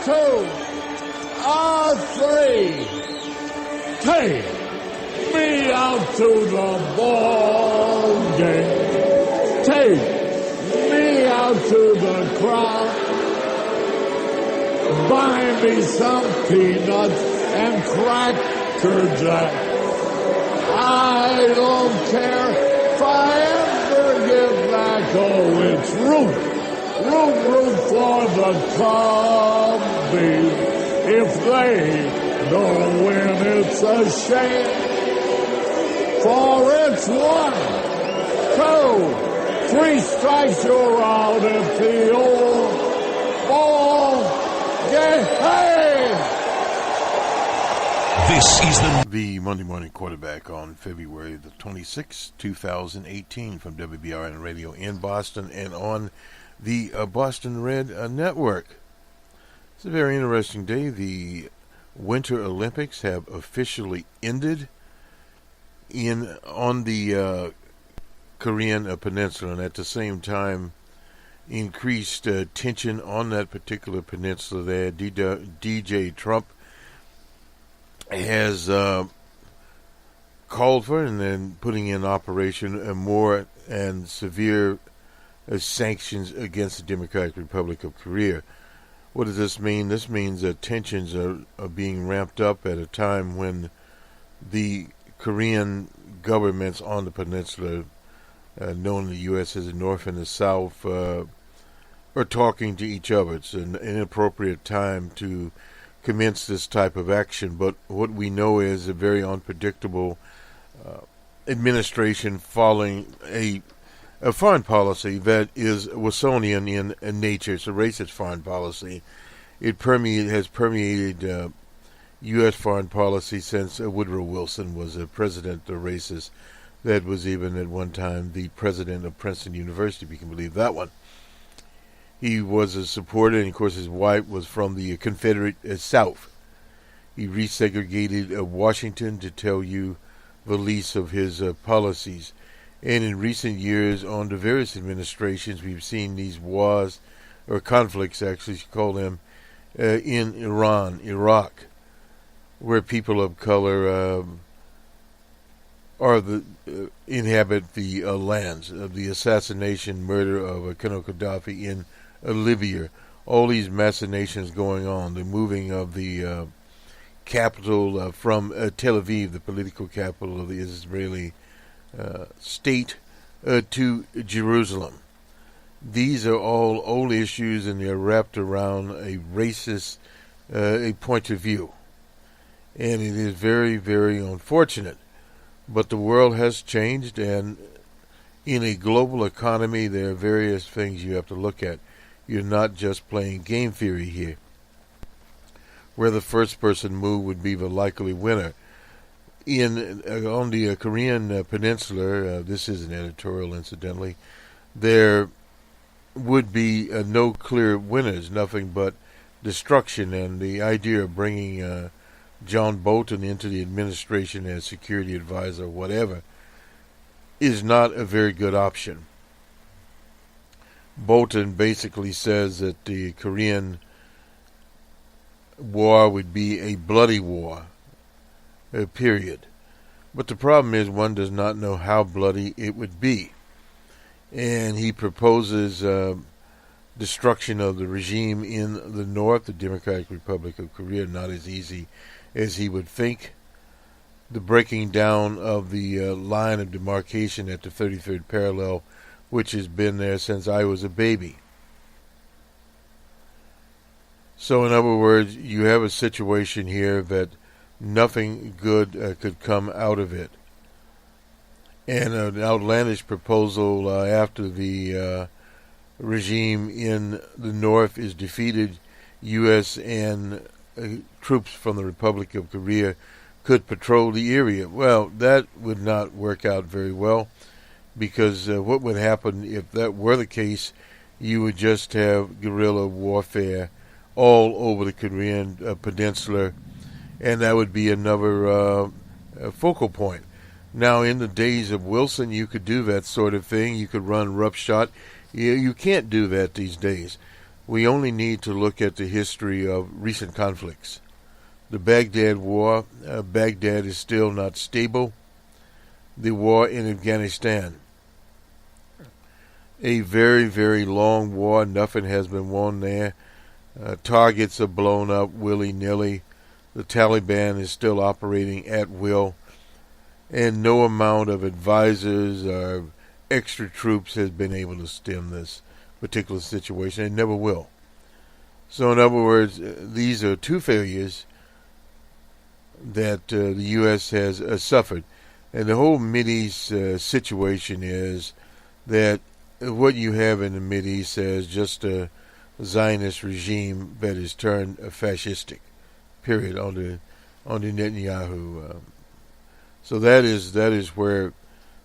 two, three. Take me out to the ball game. Take me out to the crowd. Buy me some peanuts and Cracker Jack. I don't care if I ever get back. Oh, it's root for the Cubbies. If they don't win, it's a shame. For it's 1, 2, 3 strikes, you're out at the old ball game. Hey! This is the Monday Morning Quarterback on February the 26th, 2018 from WBRN Radio in Boston and on the Boston Red Network. It's a very interesting day. The Winter Olympics have officially ended on the Korean Peninsula, and at the same time increased tension on that particular peninsula there. DJ Trump has called for and then putting in operation more and severe sanctions against the Democratic Republic of Korea. What does this mean? This means that tensions are being ramped up at a time when the Korean governments on the peninsula, known in the U.S. as the North and the South, are talking to each other. It's an inappropriate time to commence this type of action, but what we know is a very unpredictable administration following a foreign policy that is Wilsonian in nature. It's a racist foreign policy. It has permeated U.S. foreign policy since Woodrow Wilson was a president, a racist that was even at one time the president of Princeton University, if you can believe that one. He was a supporter, and of course his wife was from the Confederate South. He resegregated Washington to tell you the least of his policies. And in recent years, under various administrations, we've seen these wars, or conflicts actually, you call them, in Iran, Iraq, where people of color inhabit the lands of the assassination, murder of Colonel Gaddafi in Libya. All these machinations going on, the moving of the capital from Tel Aviv, the political capital of the Israeli state, to Jerusalem. These are all old issues, and they're wrapped around a racist a point of view. And it is very, very unfortunate. But the world has changed, and in a global economy, there are various things you have to look at. You're not just playing game theory here, where the first person move would be the likely winner. On the Korean Peninsula, this is an editorial, incidentally, there would be no clear winners, nothing but destruction. And the idea of bringing John Bolton into the administration as security advisor, whatever, is not a very good option. Bolton basically says that the Korean war would be a bloody war, period. But the problem is one does not know how bloody it would be. And he proposes destruction of the regime in the north, the Democratic Republic of Korea, not as easy as he would think. The breaking down of the line of demarcation at the 33rd parallel, which has been there since I was a baby. So in other words, you have a situation here that nothing good could come out of it. And an outlandish proposal after the regime in the north is defeated, U.S. and troops from the Republic of Korea could patrol the area. Well, that would not work out very well, because what would happen if that were the case, you would just have guerrilla warfare all over the Korean peninsula, and that would be another focal point. Now, in the days of Wilson, you could do that sort of thing. You could run roughshod. You can't do that these days. we only need to look at the history of recent conflicts. The Baghdad War, Baghdad is still not stable. The war in Afghanistan, a very, very long war. Nothing has been won there. Targets are blown up willy-nilly. The Taliban is still operating at will. And no amount of advisors or extra troops has been able to stem this particular situation. It never will. So in other words, these are two failures that the U.S. has suffered. And the whole Mideast situation is that what you have in the Mideast is just a Zionist regime that is turned fascistic, period, on the Netanyahu. So that is where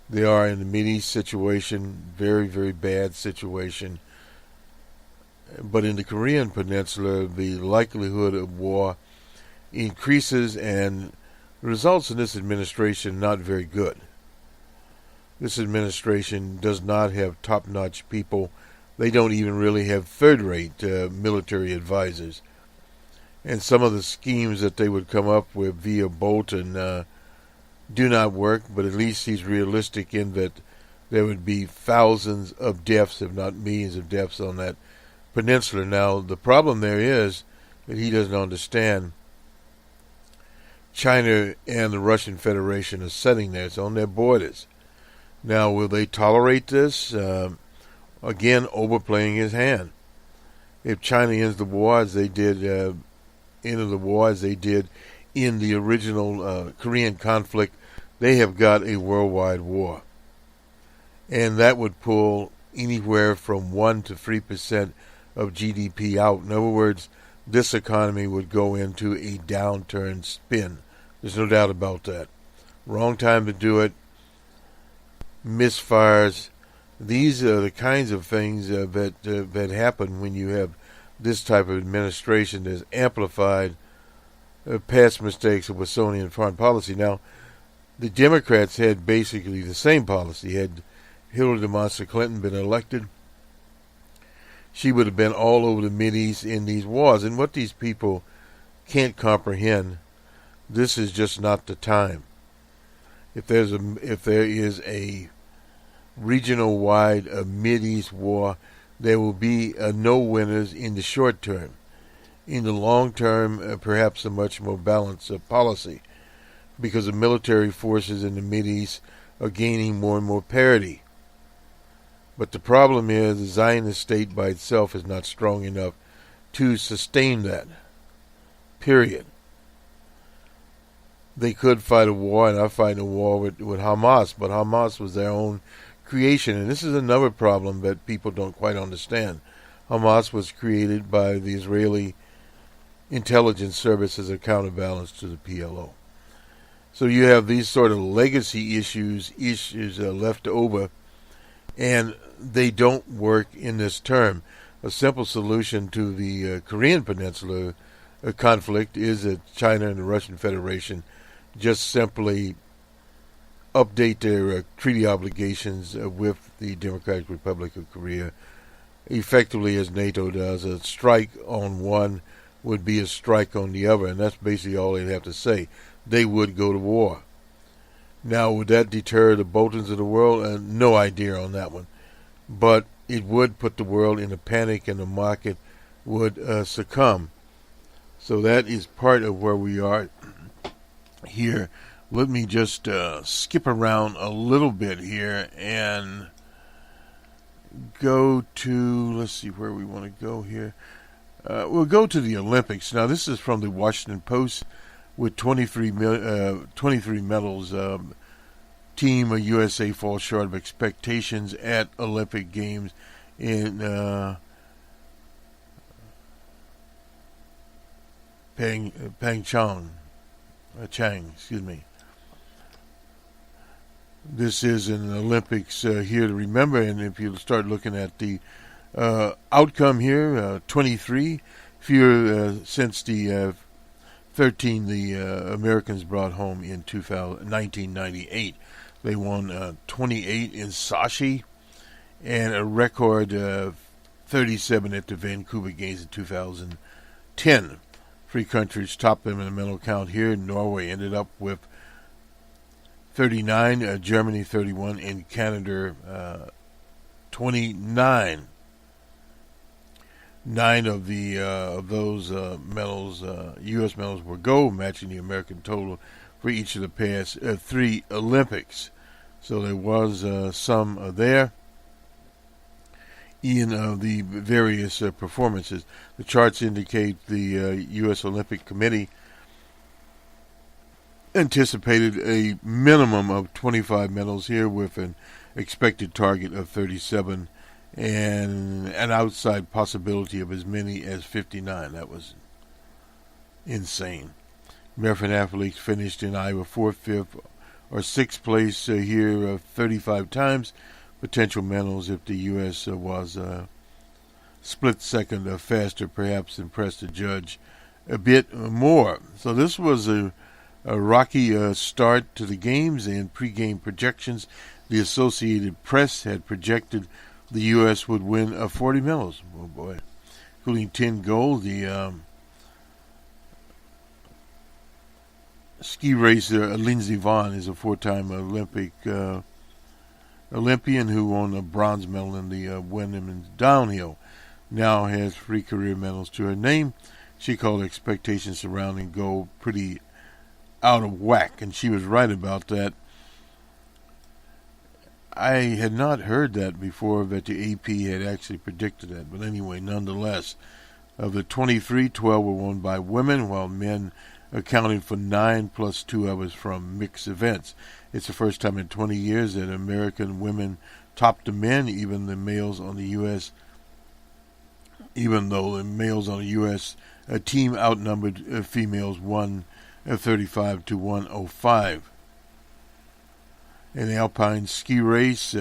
they are in the Mideast situation. Very, very bad situation. But in the Korean Peninsula, the likelihood of war increases, and the results in this administration not very good. This administration does not have top-notch people. They don't even really have third-rate military advisors. And some of the schemes that they would come up with via Bolton do not work, but at least he's realistic in that there would be thousands of deaths, if not millions of deaths on that peninsula. Now, the problem there is that he doesn't understand China and the Russian Federation are sitting there. It's on their borders. Now, will they tolerate this? Again, overplaying his hand. If China ends the war as they did, in the original Korean conflict, they have got a worldwide war. And that would pull anywhere from 1 to 3% of GDP out. In other words, this economy would go into a downturn spin. There's no doubt about that. Wrong time to do it. Misfires. These are the kinds of things that happen when you have this type of administration that's amplified past mistakes of Wilsonian foreign policy. Now, the Democrats had basically the same policy. Had Hillary Clinton been elected, she would have been all over the Mideast in these wars. And what these people can't comprehend, this is just not the time. If there is a regional-wide Mideast war, there will be no winners in the short term. In the long term, perhaps a much more balanced policy, because the military forces in the Mideast are gaining more and more parity. But the problem is the Zionist state by itself is not strong enough to sustain that. Period. They could fight a war, and are fighting a war with Hamas, but Hamas was their own creation. And this is another problem that people don't quite understand. Hamas was created by the Israeli intelligence service as a counterbalance to the PLO. So you have these sort of legacy issues left over, and they don't work in this term. A simple solution to the Korean Peninsula conflict is that China and the Russian Federation just simply update their treaty obligations with the Democratic Republic of Korea, effectively as NATO does. A strike on one would be a strike on the other, and that's basically all they'd have to say. They would go to war. Now, would that deter the Boltons of the world? No idea on that one. But it would put the world in a panic, and the market would succumb. So that is part of where we are here. Let me just skip around a little bit here and go to, let's see where we want to go here. We'll go to the Olympics. Now, this is from the Washington Post with 23 medals. Team of USA falls short of expectations at Olympic Games in Chang. This is an Olympics here to remember, and if you start looking at the outcome here, 23, fewer since the 13 the Americans brought home in 1998. They won 28 in Sochi, and a record 37 at the Vancouver Games in 2010. Three countries topped them in the medal count here. Norway ended up with 39, Germany 31, and Canada 29. 9 of those medals, U.S. medals, were gold, matching the American total for each of the past 3 Olympics. So there was some there in the various performances. The charts indicate the U.S. Olympic Committee anticipated a minimum of 25 medals here, with an expected target of 37 and an outside possibility of as many as 59. That was insane. American athletes finished in either 4th, 5th, or 6th place here 35 times. Potential medals if the U.S. was split second or faster, perhaps impressed the judge a bit more. So this was a rocky start to the games and pre-game projections. The Associated Press had projected the U.S. would win 40 medals. Oh boy, including 10 gold. The ski racer Lindsey Vonn is a 4-time Olympic Olympian who won a bronze medal in the women's downhill. Now has 3 career medals to her name. She called expectations surrounding gold pretty out of whack, and she was right about that. I had not heard that before, that the AP had actually predicted that. But anyway, nonetheless, of the 23, 12 were won by women, while men accounted for 9 plus 2 others from mixed events. It's the first time in 20 years that American women topped the men, even though the males on the U.S. Team outnumbered females 135 to 105. In the alpine ski race,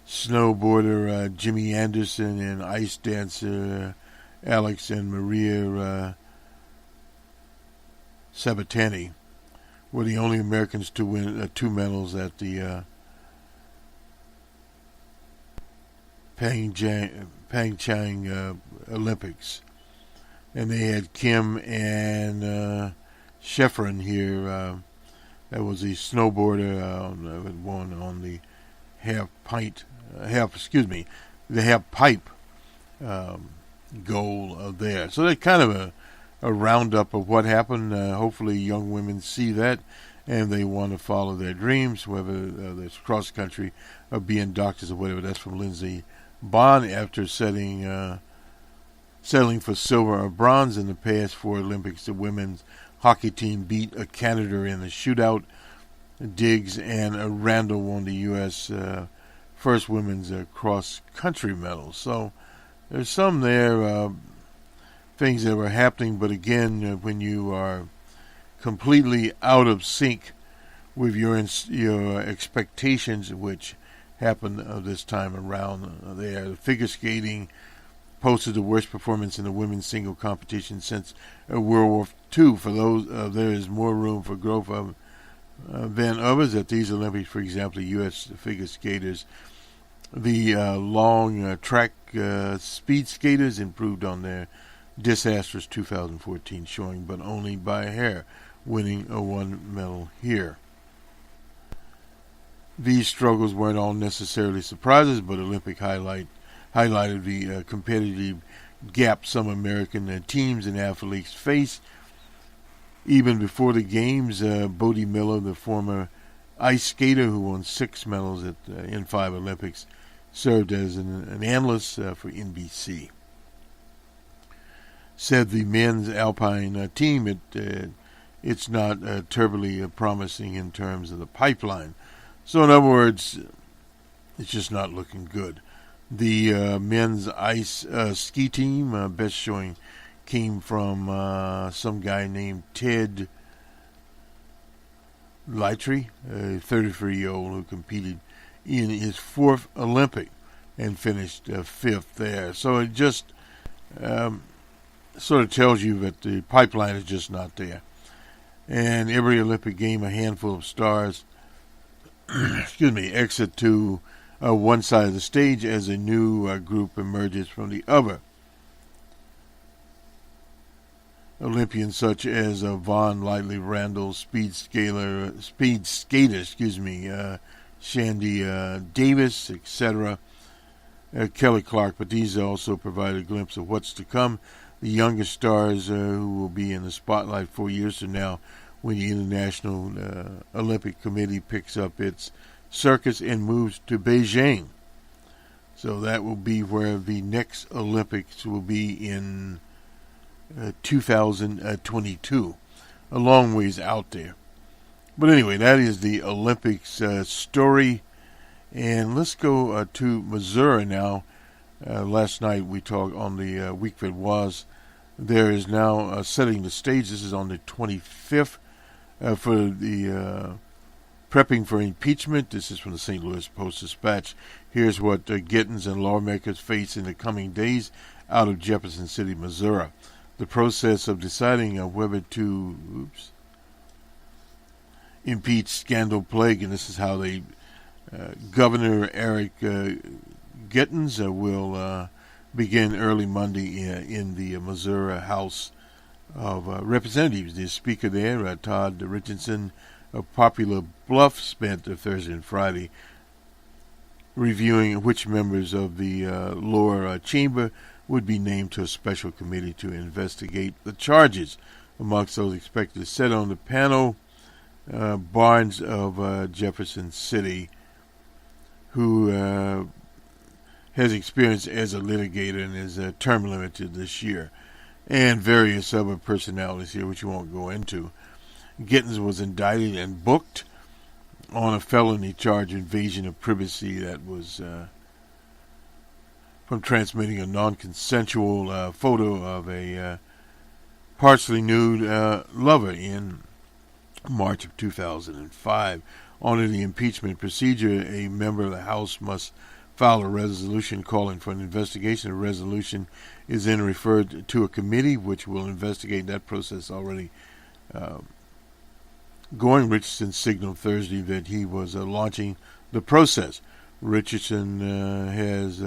snowboarder Jimmy Anderson and ice dancer Alex and Maria Sabatini were the only Americans to win 2 medals at the Pyeongchang Olympics. And they had Kim and Schefren here. That was the snowboarder won on the half pipe goal there. So that's kind of a roundup of what happened. Hopefully young women see that and they want to follow their dreams, whether it's cross country or being doctors or whatever. That's from Lindsey Vonn after settling for silver or bronze in the past 4 Olympics. The women's hockey team beat Canada in the shootout. Diggs and Randall won the U.S. First women's cross-country medal. So there's some there, things that were happening, but again, when you are completely out of sync with your expectations, which happened this time around there. Figure skating posted the worst performance in the women's single competition since World War II. For those, there is more room for growth than others at these Olympics. For example, the U.S. figure skaters, the long track speed skaters improved on their disastrous 2014 showing, but only by a hair, winning a 1 medal here. These struggles weren't all necessarily surprises, but Olympic highlighted the competitive gap some American teams and athletes face. Even before the games, Bodie Miller, the former ice skater who won 6 medals in 5 Olympics, served as an analyst for NBC. Said the men's alpine team, it's not terribly promising in terms of the pipeline. So in other words, it's just not looking good. The men's ice ski team, best showing came from some guy named Ted Litry, a 33-year-old who competed in his 4th Olympic and finished 5th there. So it just sort of tells you that the pipeline is just not there. And every Olympic game, a handful of stars exit to one side of the stage as a new group emerges from the other. Olympians such as Vaughn Lightly Randall, speed skater, Shandy Davis, etc., Kelly Clark, but these also provide a glimpse of what's to come. The youngest stars who will be in the spotlight 4 years from now when the International Olympic Committee picks up its circus and moves to Beijing. So that will be where the next Olympics will be in 2022. A long ways out there. But anyway, that is the Olympics story. And let's go to Missouri now. Last night we talked on the week that was. There is now setting the stage. This is on the 25th for the prepping for impeachment. This is from the St. Louis Post-Dispatch. Here's what Gittins and lawmakers face in the coming days out of Jefferson City, Missouri. The process of deciding whether to impeach scandal plague, and this is how they Governor Eric Gittins will begin early Monday in the Missouri House of Representatives. The speaker there, Todd Richardson of Poplar Bluff, spent Thursday and Friday reviewing which members of the lower chamber would be named to a special committee to investigate the charges. Amongst those expected to sit on the panel, Barnes of Jefferson City, who has experience as a litigator and is term limited this year, and various other personalities here, which you won't go into. Gittins was indicted and booked on a felony charge of invasion of privacy that was from transmitting a non-consensual photo of a partially nude lover in March of 2005. Under the impeachment procedure, a member of the House must file a resolution calling for an investigation. The resolution is then referred to a committee which will investigate. That process already going. Richardson signaled Thursday that he was launching the process. Richardson has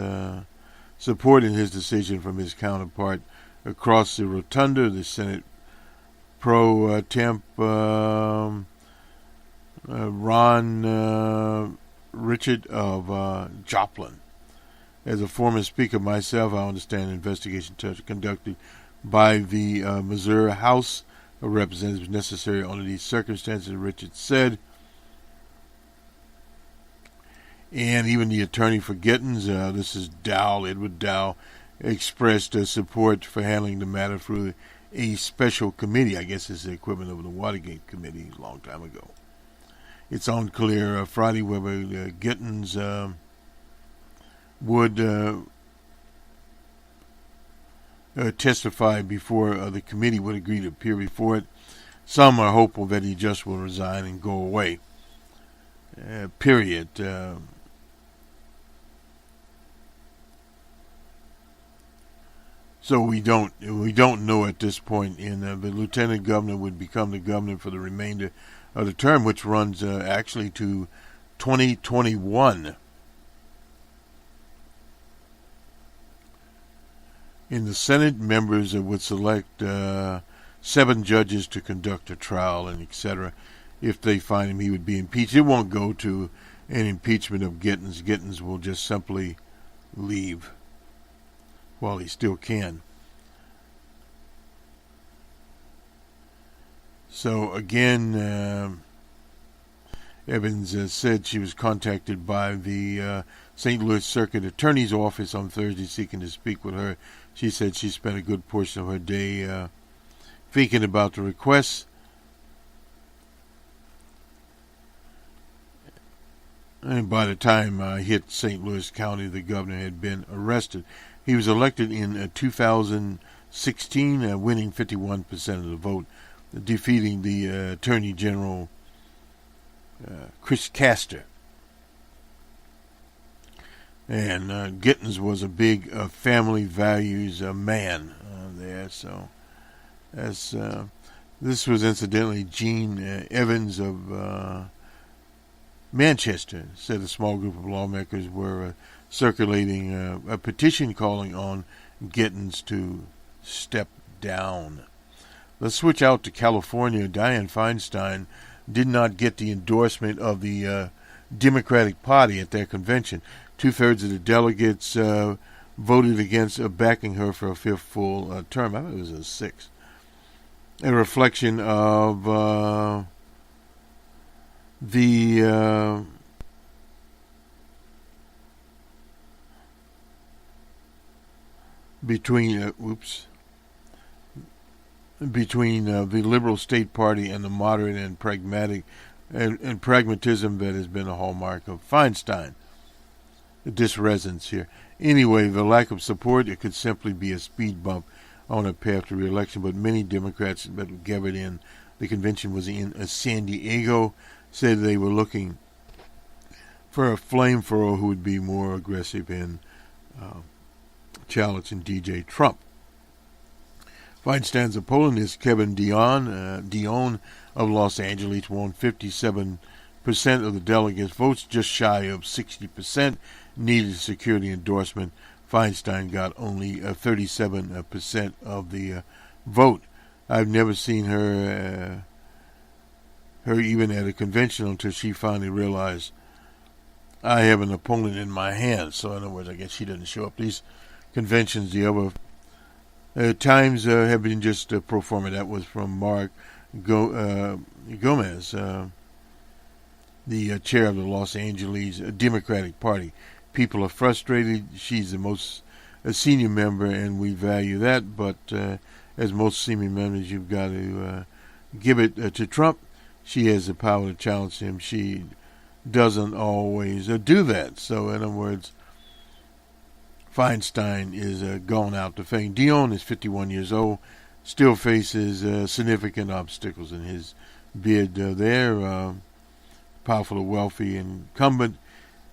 support in his decision from his counterpart across the rotunda, the Senate pro temp Ron Richard of Joplin. As a former speaker myself, I understand the investigation conducted by the Missouri House of Representatives necessary under these circumstances, Richard said. And even the attorney for Gittins, this is Edward Dow, expressed support for handling the matter through a special committee. I guess it's the equivalent of the Watergate Committee a long time ago. It's unclear Friday whether Gittins would testify before the committee would agree to appear before it. Some are hopeful that he just will resign and go away. Period. So we don't know at this point. And the lieutenant governor would become the governor for the remainder of the term, which runs actually to 2021. In the Senate, members would select 7 judges to conduct a trial and etc. If they find him, he would be impeached. It won't go to an impeachment of Gittins. Gittins will just simply leave while he still can. So again, Evans said she was contacted by the St. Louis Circuit Attorney's Office on Thursday seeking to speak with her. She said she spent a good portion of her day thinking about the request. And by the time I hit St. Louis County, the governor had been arrested. He was elected in 2016, winning 51% of the vote, defeating the Attorney General Chris Castor. And Gittins was a big family values man there. So as this was incidentally Gene Evans of Manchester said a small group of lawmakers were circulating a petition calling on Gittins to step down. Let's switch out to California. Dianne Feinstein did not get the endorsement of the Democratic Party at their convention. 2/3 of the delegates voted against backing her for a fifth full term. I thought it was a sixth. A reflection of the between the liberal state party and the moderate and pragmatic and pragmatism that has been a hallmark of Feinstein. This resonates here. Anyway, the lack of support, it could simply be a speed bump on a path to re-election, but many Democrats that gathered in the convention was in San Diego said they were looking for a flamethrower who would be more aggressive in challenging DJ Trump. Feinstein's opponent is Kevin Dion of Los Angeles, won 57% of the delegates' votes, just shy of 60% needed to secure the endorsement. Feinstein got only 37% of the vote. I've never seen her even at a convention until she finally realized I have an opponent in my hands. So in other words, I guess she doesn't show up these conventions. The other times have been just pro forma. That was from Mark Gomez, the chair of the Los Angeles Democratic Party. People are frustrated. She's the most senior member, and we value that. But as most senior members, you've got to give it to Trump. She has the power to challenge him. She doesn't always do that. So, in other words, Feinstein is gone out to fame. Dion is 51 years old, still faces significant obstacles in his bid there. Powerful, wealthy incumbent,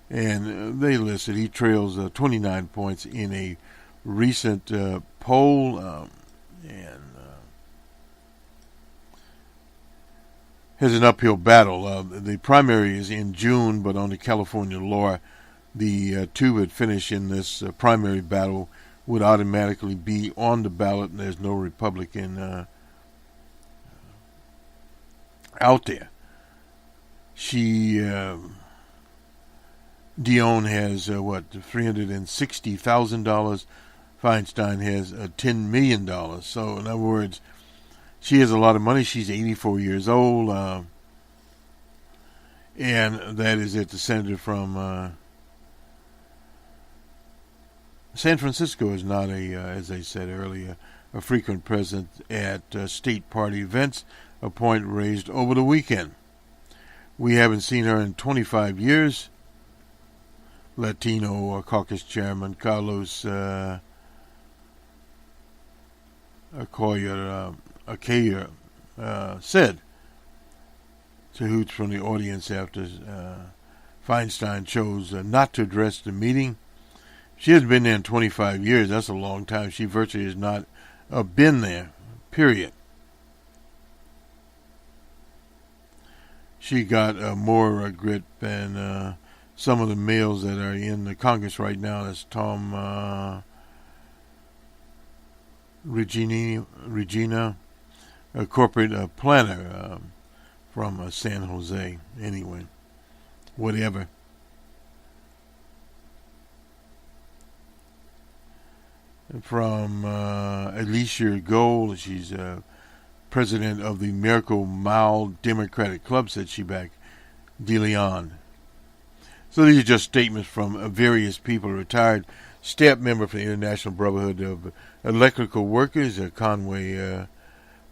and they listed he trails 29 points in a recent poll, and has an uphill battle. The primary is in June, but on the California law, the two that finish in this primary battle would automatically be on the ballot, and there's no Republican out there. Dion has $360,000. Feinstein has $10 million. So in other words, she has a lot of money. She's 84 years old, and that is it. The senator from San Francisco is not as I said earlier, a frequent present at state party events. A point raised over the weekend. We haven't seen her in 25 years. Latino caucus chairman Carlos Acquayer said to hoots from the audience after Feinstein chose not to address the meeting. She has been there in 25 years. That's a long time. She virtually has not been there, period. She got more grit than some of the males that are in the Congress right now. That's Tom Regina, a corporate planner from San Jose. Anyway, whatever. From Alicia Gold, she's president of the Miracle Mile Democratic Club, said she backed DeLeon. So these are just statements from various people. A retired staff member for the International Brotherhood of Electrical Workers, Conway,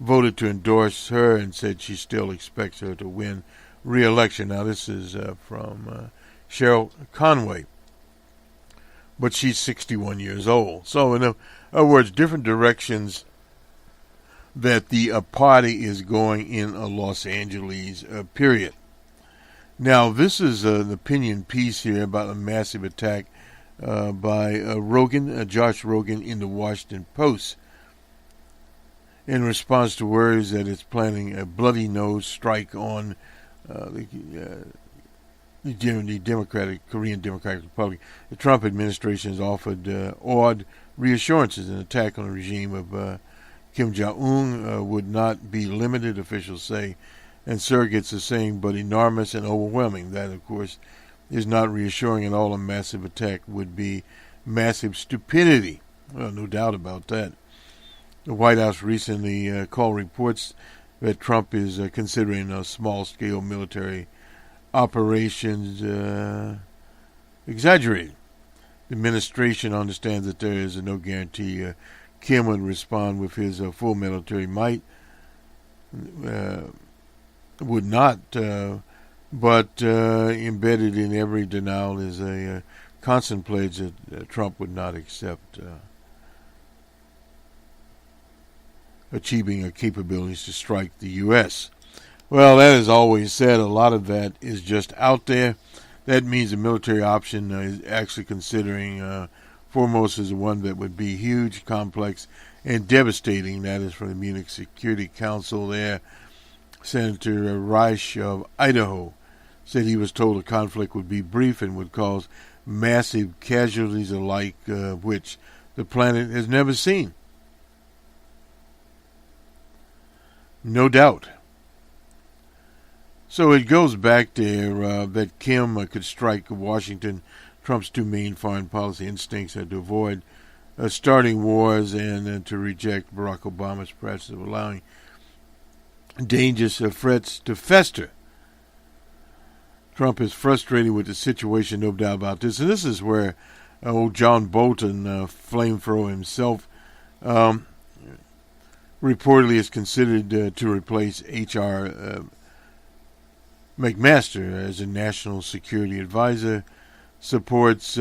voted to endorse her and said she still expects her to win re-election. Now this is from Cheryl Conway, but she's 61 years old. So in other words, different directions that the party is going in Los Angeles, period. Now, this is an opinion piece here about a massive attack by Josh Rogan in the Washington Post in response to words that it's planning a bloody nose strike on the the Korean Democratic Republic. The Trump administration has offered odd reassurances. An attack on the regime of Kim Jong-un would not be limited, officials say, and surrogates are saying, but enormous and overwhelming. That, of course, is not reassuring, and all a massive attack would be massive stupidity. Well, no doubt about that. The White House recently called reports that Trump is considering a small-scale military operations exaggerated. The administration understands that there is no guarantee Kim would respond with his full military might. Would not, but embedded in every denial is a constant pledge that Trump would not accept achieving capabilities to strike the U.S. Well, that is always said. A lot of that is just out there. That means the military option is actually considering foremost as one that would be huge, complex, and devastating. That is from the Munich Security Council there. Senator Reich of Idaho said he was told the conflict would be brief and would cause massive casualties alike, which the planet has never seen. No doubt. So it goes back there that Kim could strike Washington. Trump's two main foreign policy instincts are to avoid starting wars and to reject Barack Obama's practice of allowing dangerous threats to fester. Trump is frustrated with the situation, no doubt about this. And this is where old John Bolton, flamethrower himself, reportedly is considered to replace H.R. McMaster as a national security advisor, supports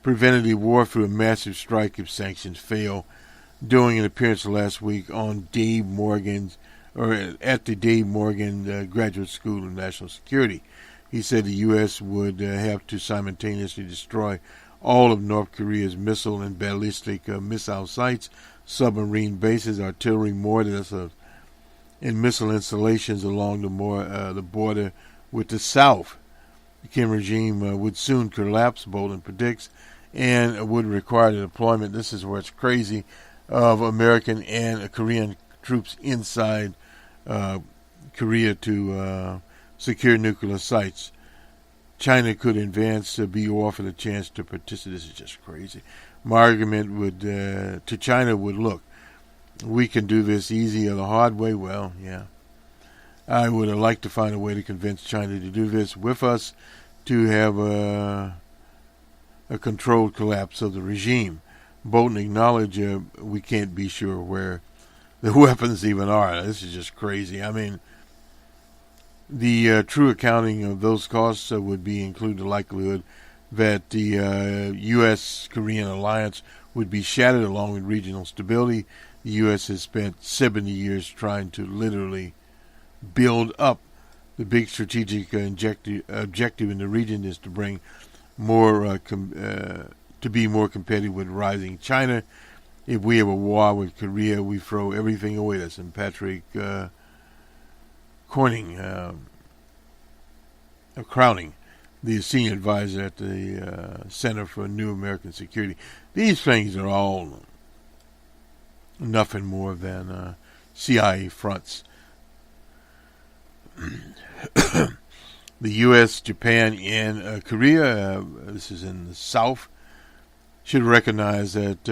preventative war through a massive strike if sanctions fail. Doing an appearance last week on Dave Morgan's, or at the Dave Morgan Graduate School of National Security. He said the U.S. would have to simultaneously destroy all of North Korea's missile and ballistic missile sites, submarine bases, artillery mortars, and missile installations along the border with the South. The Kim regime would soon collapse, Bolton predicts, and would require the deployment, this is where it's crazy, of American and Korean troops inside Korea to secure nuclear sites. China could advance to be offered a chance to participate. This is just crazy. My argument would to China would, look, we can do this easy or the hard way. Well, yeah. I would like to find a way to convince China to do this with us, to have a controlled collapse of the regime. Bolton acknowledged we can't be sure where the weapons even are. This is just crazy. I mean, the true accounting of those costs would be include the likelihood that the U.S.-Korean alliance would be shattered along with regional stability. The U.S. has spent 70 years trying to literally build up. The big strategic objective in the region is to bring more to be more competitive with rising China. If we have a war with Korea, we throw everything away. That's in Patrick Crowning, the senior advisor at the Center for New American Security. These things are all nothing more than CIA fronts. The U.S., Japan, and Korea, this is in the South, should recognize that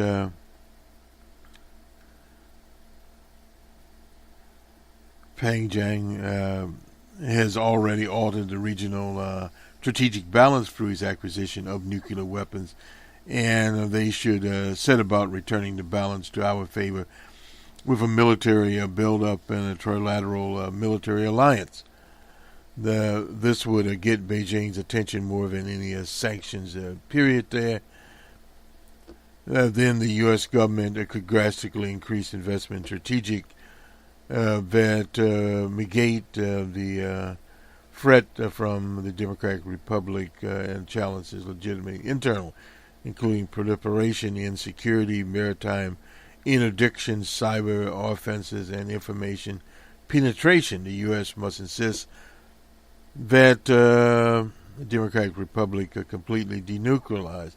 Pyongyang has already altered the regional strategic balance through his acquisition of nuclear weapons, and they should set about returning the balance to our favor with a military build-up and a trilateral military alliance. This would get Beijing's attention more than any sanctions period there. Then the U.S. government could drastically increase investment in strategic that negate the threat from the Democratic Republic and challenges legitimate internal, including proliferation, insecurity, maritime interdiction, cyber offenses, and information penetration. The U.S. must insist that the Democratic Republic completely denuclearized.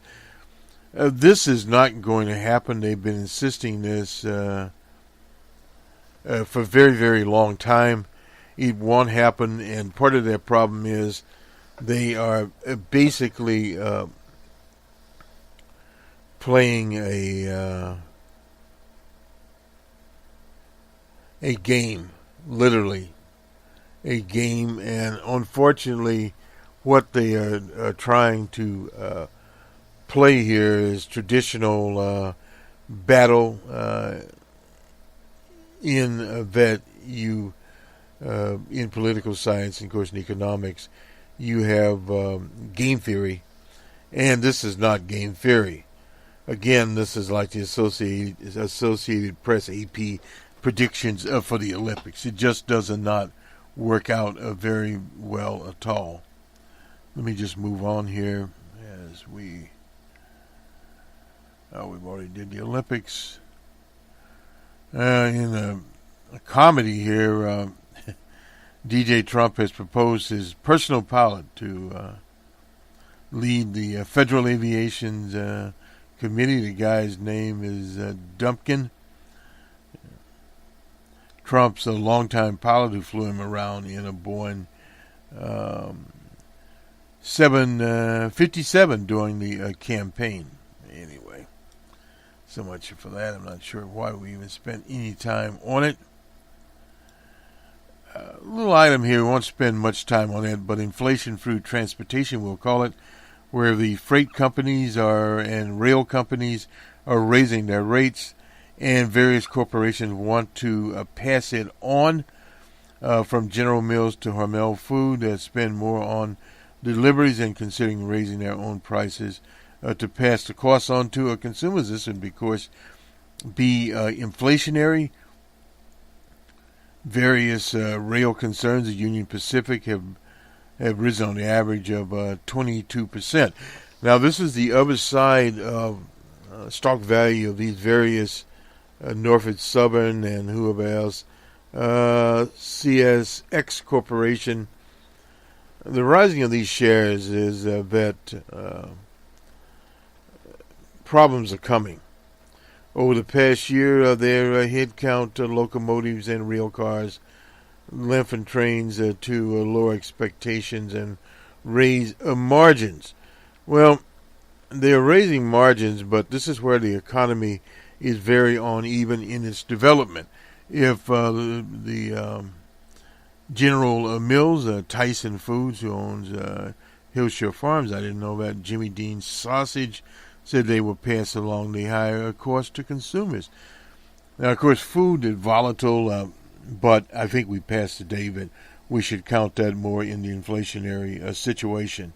This is not going to happen. They've been insisting this for a very, very long time. It won't happen, and part of their problem is they are basically playing a game, literally a game, and unfortunately what they are trying to play here is traditional battle in that you in political science and of course in economics you have game theory, and this is not game theory. Again, this is like the Associated Press AP predictions for the Olympics. It just does not work out very well at all. Let me just move on here as we've already did the Olympics. In a comedy here, DJ Trump has proposed his personal pilot to lead the Federal Aviation's committee. The guy's name is Dumpkin. Trump's a longtime pilot who flew him around in a Boeing 757 during the campaign. Anyway, so much for that. I'm not sure why we even spent any time on it. Little item here, we won't spend much time on it, but inflation through transportation, we'll call it, where the freight companies and rail companies are raising their rates, and various corporations want to pass it on, from General Mills to Hormel Food, spend more on deliveries and considering raising their own prices to pass the costs on to consumers. This would, of course, be inflationary. Various rail concerns, the Union Pacific, have risen on the average of 22%. Now, this is the other side of stock value of these various Norfolk Southern and whoever else, CSX Corporation. The rising of these shares is that problems are coming. Over the past year, their headcount locomotives and rail cars lengthened trains to lower expectations and raise margins. Well, they're raising margins, but this is where the economy is very uneven in its development. If the General Mills, Tyson Foods, who owns Hillshire Farms, I didn't know that, Jimmy Dean's Sausage, said they will pass along the higher cost to consumers. Now, of course, food is volatile, but I think we passed the day that we should count that more in the inflationary situation.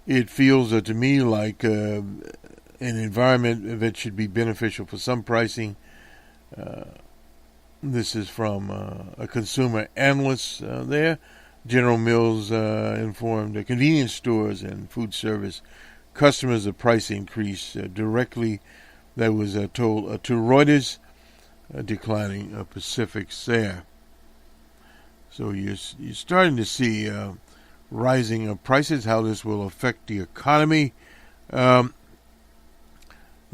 It feels to me like an environment that should be beneficial for some pricing. This is from a consumer analyst there. General Mills informed the convenience stores and food service customers of price increase directly. That was told to Reuters, declining Pacific's there. So you're starting to see rising prices, how this will affect the economy. The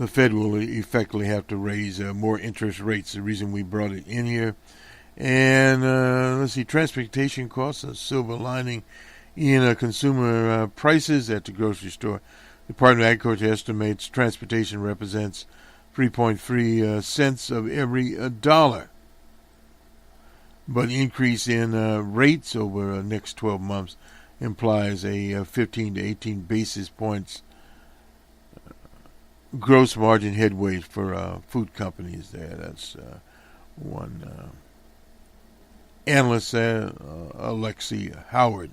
Fed will effectively have to raise more interest rates, the reason we brought it in here. And let's see, transportation costs, a silver lining in consumer prices at the grocery store. The Department of Agriculture estimates transportation represents 3.3 cents of every dollar. But increase in rates over the next 12 months implies a 15 to 18 basis points gross margin headway for food companies there. That's one analyst there, Alexi Howard.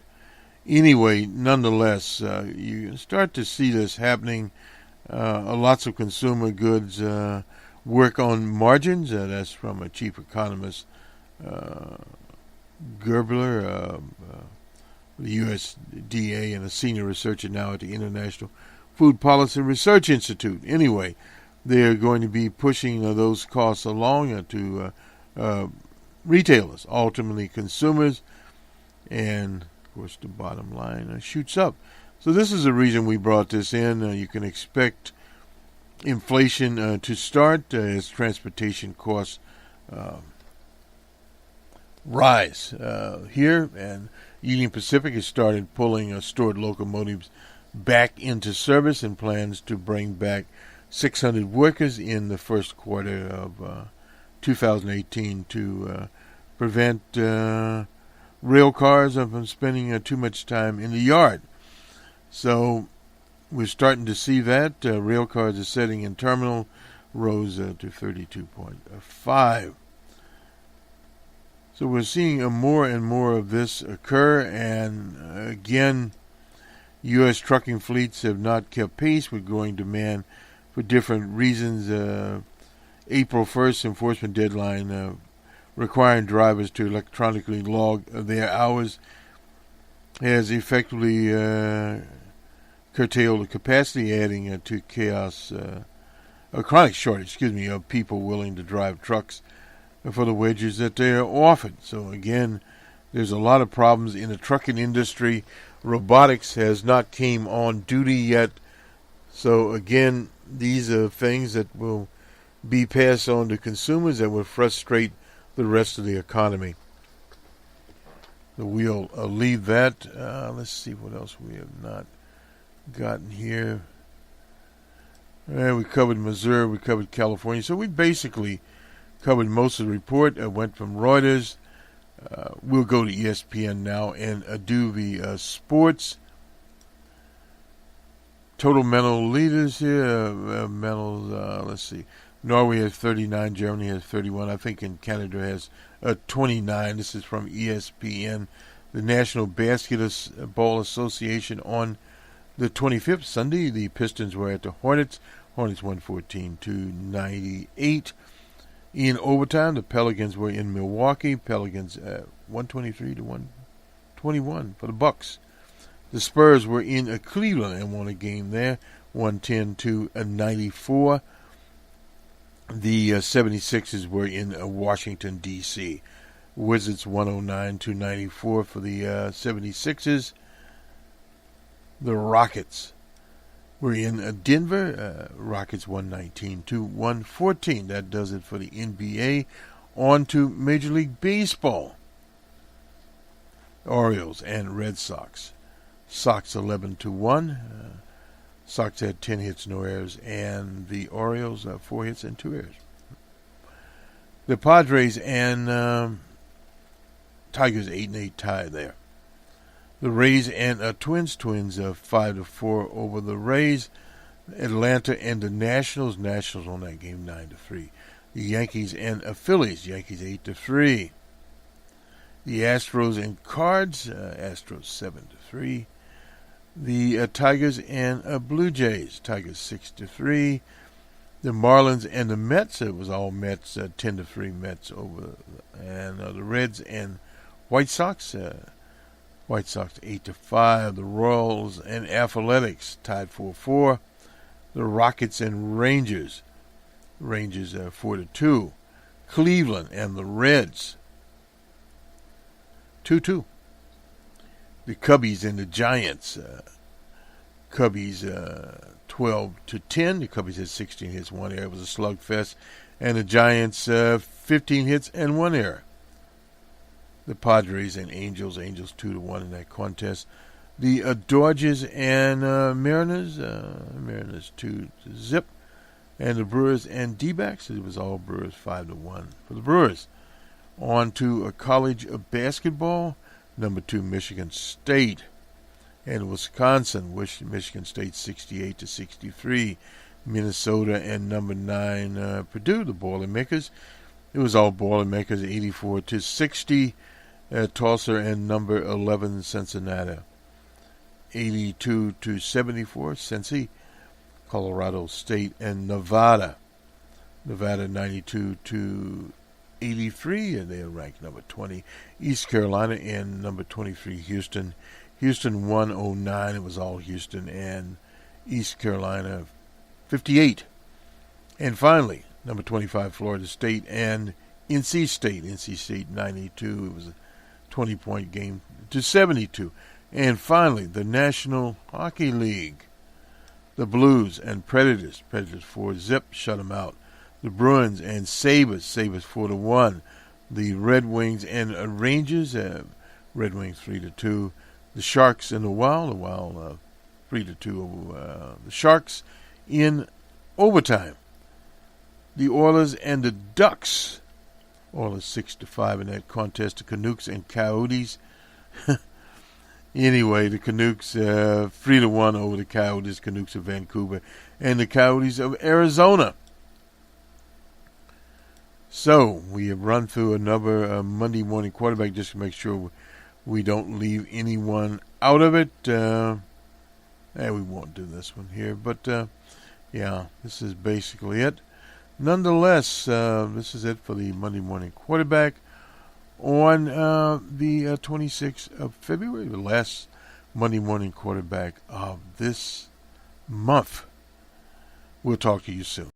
Anyway, nonetheless, you start to see this happening. Lots of consumer goods work on margins. That's from a chief economist, Gerbler, the USDA, and a senior researcher now at the International Food Policy Research Institute. Anyway, they're going to be pushing those costs along to retailers, ultimately consumers, and of course the bottom line shoots up. So this is the reason we brought this in. You can expect inflation to start as transportation costs rise here, and Union Pacific has started pulling stored locomotives back into service and plans to bring back 600 workers in the first quarter of 2018 to prevent rail cars from spending too much time in the yard. So we're starting to see that. Rail cars are sitting in terminal rose to 32.5. So we're seeing more and more of this occur, and again, U.S. trucking fleets have not kept pace with growing demand for different reasons. April 1st enforcement deadline requiring drivers to electronically log their hours has effectively curtailed the capacity, adding to chaos, a chronic shortage, of people willing to drive trucks for the wages that they are offered. So again, there's a lot of problems in the trucking industry. Robotics has not came on duty yet. So again, these are things that will be passed on to consumers that will frustrate the rest of the economy. So we'll leave that. Let's see what else we have not gotten here. We covered Missouri, we covered California. So we basically covered most of the report. I went from Reuters. We'll go to ESPN now and do the sports. Total mental leaders here. Let's see. Norway has 39. Germany has 31. I think in Canada has 29. This is from ESPN. The National Basketball Association on the 25th, Sunday. The Pistons were at the Hornets. Hornets won 14-98. In overtime, the Pelicans were in Milwaukee. Pelicans 123-121 for the Bucks. The Spurs were in Cleveland and won a game there, 110-94. The 76ers were in Washington, D.C. Wizards 109-94 for the 76ers. The Rockets were in Denver. Rockets 119-114. That does it for the NBA. On to Major League Baseball. Orioles and Red Sox. Sox 11-1. Sox had 10 hits, no errors, and the Orioles 4 hits and 2 errors. The Padres and Tigers 8-8 tie there. The Rays and Twins 5-4 over the Rays. Atlanta and the Nationals on that game 9-3. The Yankees and Phillies, Yankees 8-3. The Astros and Cards, Astros 7-3. The Tigers and Blue Jays, Tigers 6-3. The Marlins and the Mets, it was all Mets, 10-3 Mets over, and the Reds and White Sox, White Sox 8-5. The Royals and Athletics tied 4-4. The Rockets and Rangers, Rangers 4-2. Cleveland and the Reds 2-2. The Cubbies and the Giants, Cubbies 12-10. The Cubbies had 16 hits, 1 error. It was a slugfest. And the Giants 15 hits and 1 error. The Padres and Angels 2-1 in that contest. The Dodgers and Mariners 2-0. And the Brewers and D-backs, it was all Brewers 5-1 for the Brewers. On to college basketball. Number 2, Michigan State. And Wisconsin, Michigan State 68-63. Minnesota and number 9, Purdue, the Boilermakers. It was all Boilermakers, 84-60. Tulsa and number 11, Cincinnati, 82-74. Cincy, Colorado State and Nevada. Nevada 92-83, and they are ranked number 20. East Carolina and number 23, Houston. Houston 109. It was all Houston and East Carolina 58. And finally, number 25, Florida State and NC State 92. It was a 20-point game to 72. And finally, the National Hockey League. The Blues and Predators 4-0, shut them out. The Bruins and Sabres 4-1. The Red Wings and Rangers, Red Wings 3-2. The Sharks and the Wild 3-2. The Sharks in overtime. The Oilers and the Ducks, Oilers 6-5 in that contest. The Canucks and Coyotes. Anyway, the Canucks 3-1 over the Coyotes. Canucks of Vancouver and the Coyotes of Arizona. So we have run through another Monday morning quarterback just to make sure we don't leave anyone out of it. We won't do this one here, but yeah, this is basically it. Nonetheless, this is it for the Monday morning quarterback on the 26th of February, the last Monday morning quarterback of this month. We'll talk to you soon.